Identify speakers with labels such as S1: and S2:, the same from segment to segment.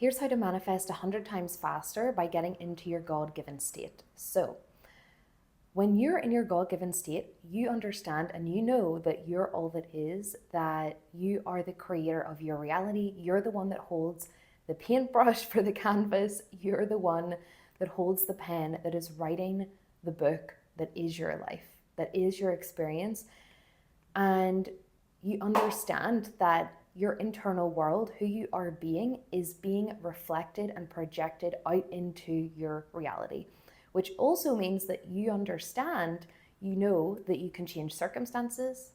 S1: Here's how to manifest 100 times faster by getting into your God-given state. So when you're in your God-given state, you understand and you know that you're all that is, that you are the creator of your reality. You're the one that holds the paintbrush for the canvas. You're the one that holds the pen, that is writing the book that is your life, that is your experience. And you understand that your internal world, who you are being, is being reflected and projected out into your reality, which also means that you understand, you know that you can change circumstances.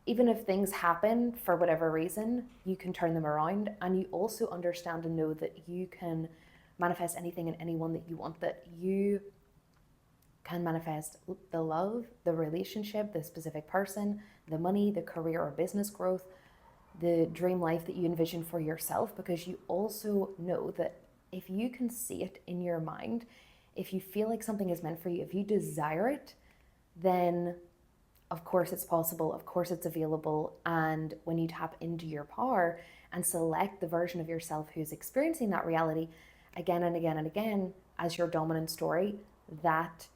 S1: Even if things happen for whatever reason, you can turn them around. And you also understand and know that you can manifest anything and anyone that you want, that you can manifest the love, the relationship, the specific person, the money, the career or business growth, the dream life that you envision for yourself, because you also know that if you can see it in your mind, if you feel like something is meant for you, if you desire it, then of course it's possible, of course it's available. And when you tap into your power and select the version of yourself who's experiencing that reality again and again and again as your dominant story, that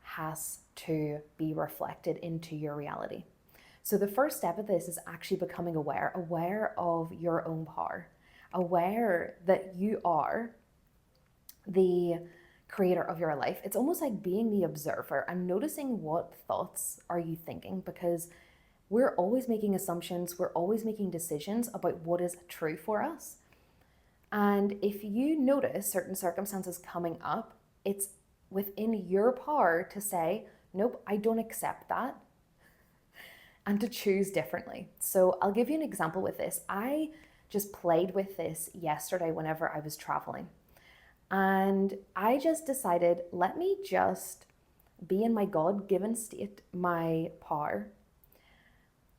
S1: has to be reflected into your reality. So the first step of this is actually becoming aware of your own power, aware that you are the creator of your life. It's almost like being the observer and noticing what thoughts are you thinking, because we're always making assumptions, we're always making decisions about what is true for us. And if you notice certain circumstances coming up, it's within your power to say, nope, I don't accept that, and to choose differently. So I'll give you an example with this. I just played with this yesterday whenever I was traveling. And I just decided, let me just be in my God-given state, my power,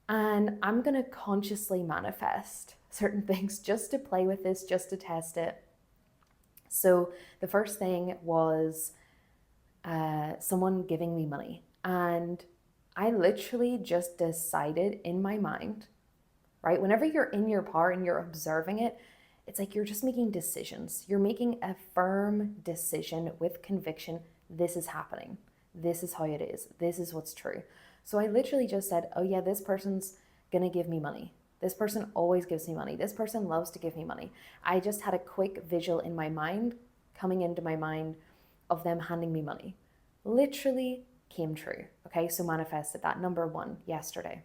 S1: and I'm going to consciously manifest certain things just to play with this, just to test it. So the first thing was someone giving me money. And I literally just decided in my mind, right? Whenever you're in your power and you're observing it, it's like you're just making decisions. You're making a firm decision with conviction. This is happening. This is how it is. This is what's true. So I literally just said, oh yeah, this person's gonna give me money. This person always gives me money. This person loves to give me money. I just had a quick visual in my mind, coming into my mind, of them handing me money. Literally came true. Okay, so manifested that. Number one, yesterday.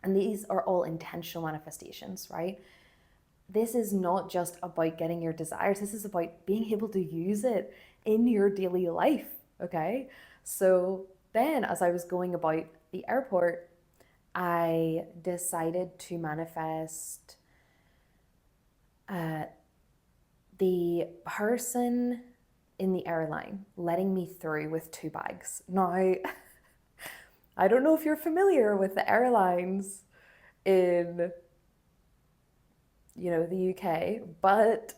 S1: And these are all intentional manifestations, right? This is not just about getting your desires. This is about being able to use it in your daily life, okay? So then as I was going about the airport, I decided to manifest the person in the airline letting me through with 2 bags. Now, I don't know if you're familiar with the airlines in, the UK, but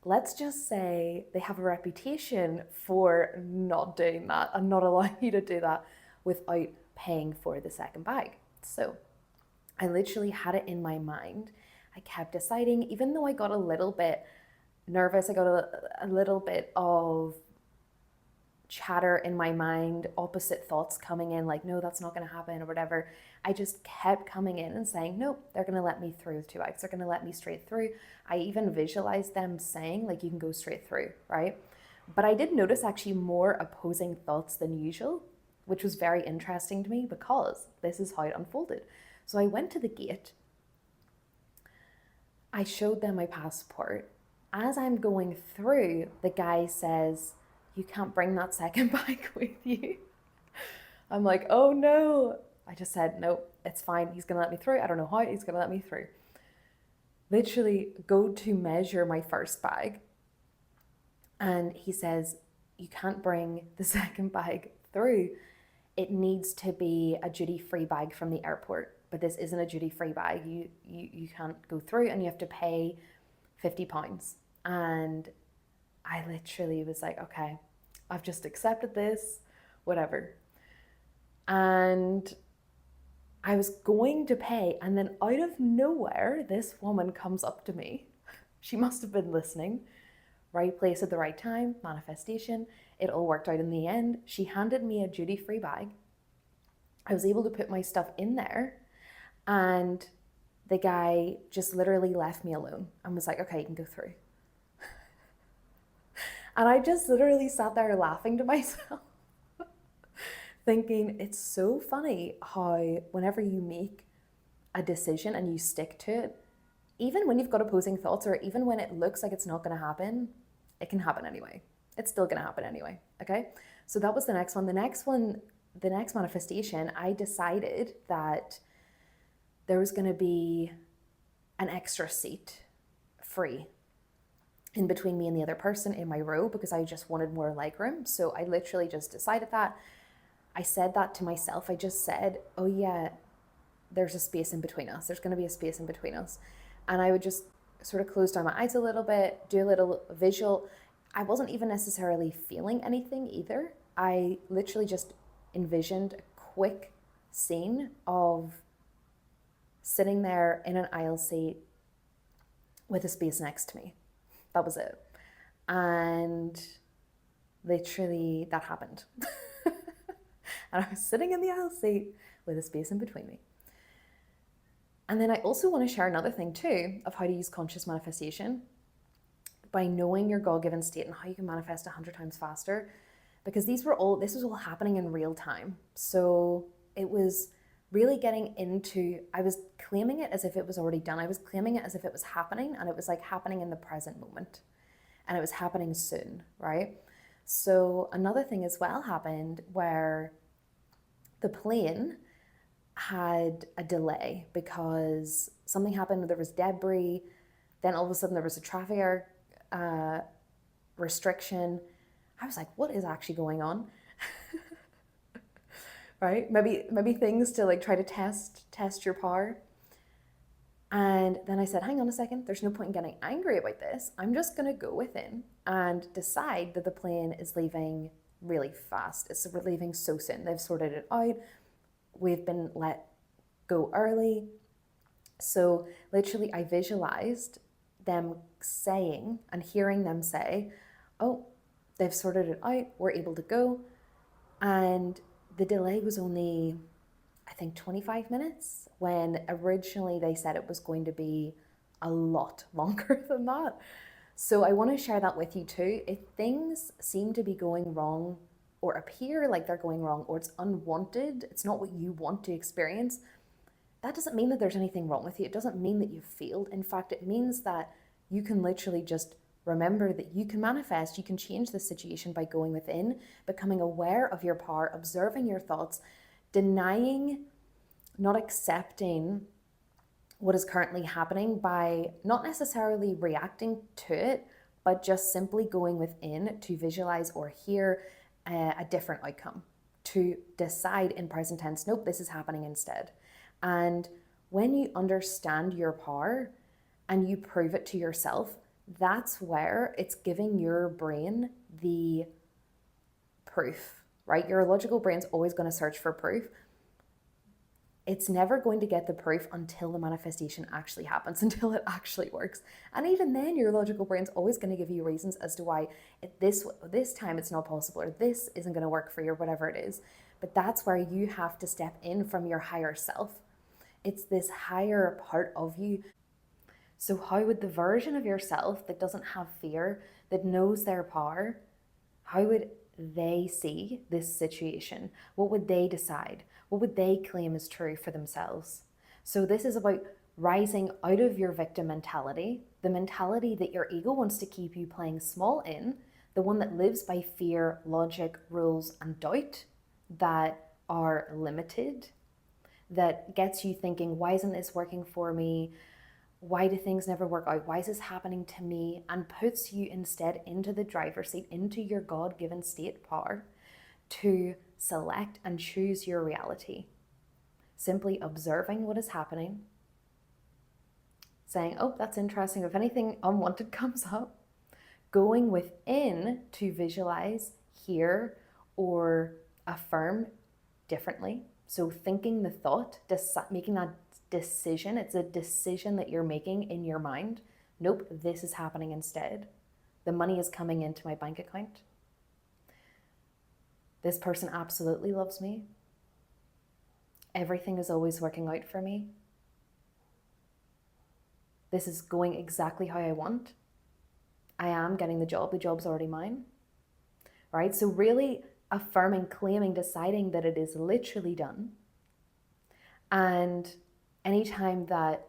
S1: let's just say they have a reputation for not doing that and not allowing you to do that without paying for the second bag. So I literally had it in my mind. I kept deciding, even though I got a little bit nervous, I got a little bit of chatter in my mind, opposite thoughts coming in, like, no, that's not going to happen or whatever. I just kept coming in and saying, nope, they're going to let me through with 2 bags. They're going to let me straight through. I even visualized them saying, like, you can go straight through, right? But I did notice actually more opposing thoughts than usual, which was very interesting to me because this is how it unfolded. So I went to the gate. I showed them my passport. As I'm going through, the guy says, you can't bring that second bag with you. I'm like, oh no. I just said, no, it's fine. He's going to let me through. I don't know how he's going to let me through. Literally go to measure my first bag. And he says, you can't bring the second bag through. It needs to be a duty-free bag from the airport. But this isn't a duty-free bag. You can't go through and you have to pay £50. And I literally was like, okay, I've just accepted this, whatever. And I was going to pay, and then out of nowhere, this woman comes up to me She must have been listening. Right place at the right time, manifestation. It all worked out in the end. She handed me a duty-free bag. I was able to put my stuff in there, and the guy just literally left me alone and was like, okay, you can go through. And I just literally sat there laughing to myself, thinking it's so funny how whenever you make a decision and you stick to it, even when you've got opposing thoughts, or even when it looks like it's not going to happen, it can happen anyway. It's still going to happen anyway. Okay. So that was the next one. The next manifestation, I decided that there was going to be an extra seat free in between me and the other person in my row, because I just wanted more legroom. So I literally just decided that. I said that to myself. I just said, oh yeah, there's a space in between us. There's going to be a space in between us. And I would just sort of close down my eyes a little bit, do a little visual. I wasn't even necessarily feeling anything either. I literally just envisioned a quick scene of sitting there in an aisle seat with a space next to me. That was it. And literally that happened. And I was sitting in the aisle seat with a space in between me. And then I also want to share another thing too of how to use conscious manifestation by knowing your God-given state and how you can manifest 100 times faster, because this was all happening in real time. So it was really getting into, I was claiming it as if it was already done. I was claiming it as if it was happening, and it was like happening in the present moment, and it was happening soon, right? So another thing as well happened where the plane had a delay because something happened. There was debris. Then all of a sudden there was a traffic restriction. I was like, what is actually going on? Right? Maybe things to like try to test your power. And then I said, hang on a second, there's no point in getting angry about this. I'm just going to go within and decide that the plane is leaving really fast. We're leaving so soon. They've sorted it out. We've been let go early. So literally I visualized them saying and hearing them say, oh, they've sorted it out. We're able to go. And the delay was only, I think, 25 minutes, when originally they said it was going to be a lot longer than that. So I want to share that with you too. If things seem to be going wrong or appear like they're going wrong, or it's unwanted, it's not what you want to experience, that doesn't mean that there's anything wrong with you. It doesn't mean that you've failed. In fact, it means that you can literally just remember that you can manifest, you can change the situation by going within, becoming aware of your power, observing your thoughts, denying, not accepting what is currently happening by not necessarily reacting to it, but just simply going within to visualize or hear a different outcome, to decide in present tense, nope, this is happening instead. And when you understand your power and you prove it to yourself, that's where it's giving your brain the proof, right? Your logical brain's always going to search for proof. It's never going to get the proof until the manifestation actually happens, until it actually works. And even then, your logical brain's always going to give you reasons as to why this time it's not possible, or this isn't going to work for you, or whatever it is. But that's where you have to step in from your higher self. It's this higher part of you. So how would the version of yourself that doesn't have fear, that knows their power, how would they see this situation? What would they decide? What would they claim is true for themselves? So this is about rising out of your victim mentality, the mentality that your ego wants to keep you playing small in, the one that lives by fear, logic, rules, and doubt that are limited, that gets you thinking, why isn't this working for me? Why do things never work out? Why is this happening to me? And puts you instead into the driver's seat, into your God-given state power to select and choose your reality. Simply observing what is happening, saying, oh, that's interesting. If anything unwanted comes up, going within to visualize, hear, or affirm differently. So thinking the thought, making that decision, it's a decision that you're making in your mind, Nope, this is happening instead. The money is coming into my bank account. This person absolutely loves me. Everything is always working out for me. This is going exactly how I want. I am getting the job's already mine. Right? So really affirming, claiming, deciding that it is literally done. And anytime that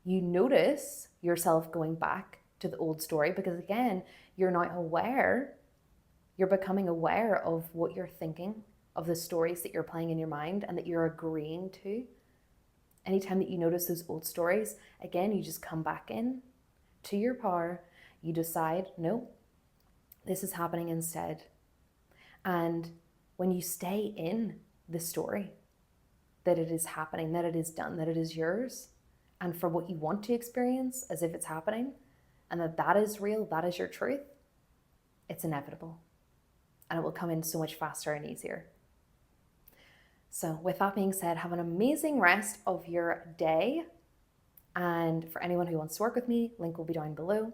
S1: you notice yourself going back to the old story, because again, you're now aware, you're becoming aware of what you're thinking, of the stories that you're playing in your mind and that you're agreeing to. Anytime that you notice those old stories, again, you just come back in to your power. You decide, no, this is happening instead. And when you stay in the story, that it is happening, that it is done, that it is yours, and for what you want to experience as if it's happening, and that is real, that is your truth, it's inevitable. And it will come in so much faster and easier. So with that being said, have an amazing rest of your day. And for anyone who wants to work with me, link will be down below.